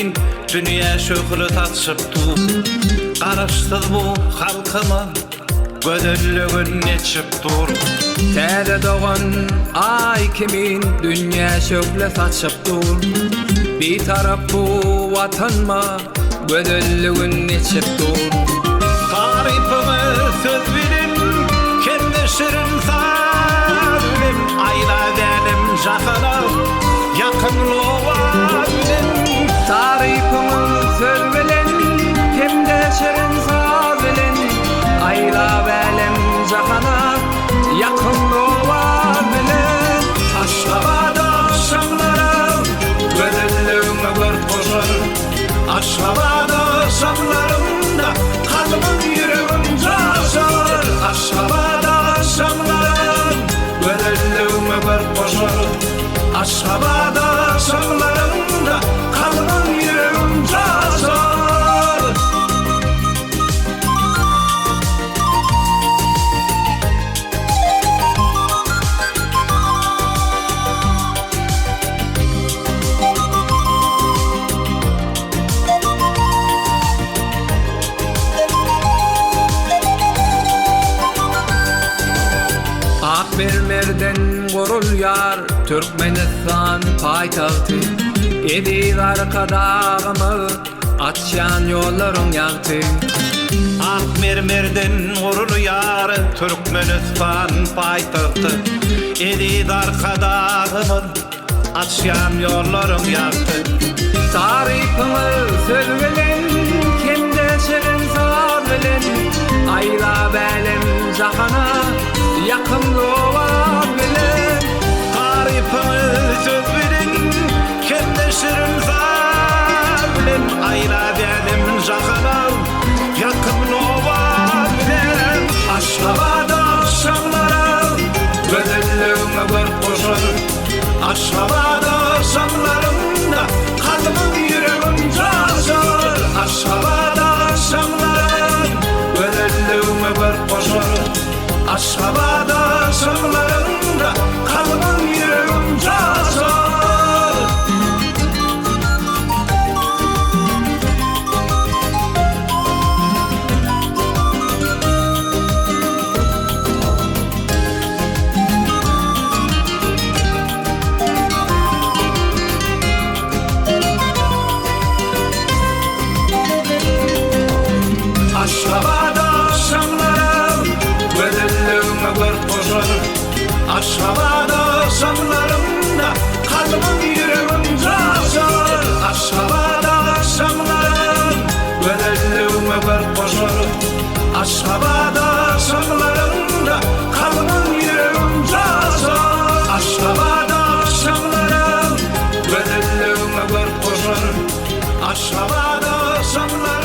kemin dünya şöhret taşıpdy. Garaşdyr bu halkyma gödellügün neçipdir. Täze doğan ay kemin dünya şöhret taşıpdy. Bir taraf bu vatanma gödellügün neçipdir. Tarifime söz bilin, kendi şirin salim. Ayla dedim jahana, yakınlığa bilin. Tarifime söz bilin, kendi şirin salim. Ayla belim jahana, yakınlığa bilin. Aşkabada şamlarım, gödellüğüme gört koşar. Aşkabada şamlarımda kalbim yüreğim coşar. Aşkabada şamlarım, gödellüğüme gört koşar. Aşkabada şamlarımda kalbim yüreğim coşar. Akmermerden gorulýar Türkmenistan paýtagty. Edi arkadağımı atşan yollarım yaktı. Akmermerden gurulýar Türkmenistan paýtagty. Edi arkadağımın açyan yollarım yaktı. Tarifime söz bilen, kendi şirin saz bilen. Ayla belim jahana, yakınlığa bilen. Tarifime söz bilin, kendi şirin saz bilen. Ayla belim jahana, yakınlığa bilen. Aşkabada şamlarım, gödellüğüme gört koşar. Aşkabada şamlarımda kalbim yüreğim coşar. Aşkabada şamlarım, gödellüğüme gört koşar. Aşkabada şamlarımda kalbim yüreğim coşar. Aşkabada şamlarım, gödellüğüme gört koşar. Aşkabada şamlarımda kalbim yüreğim coşar. Aşkabada şamlarım, gödellüğüme gört koşar. Aşkabada şamlarımda kalbim yüreğim coşar. Aşkabada şamlarım, gödellüğüme gört koşar. Aşkabada şamlarım.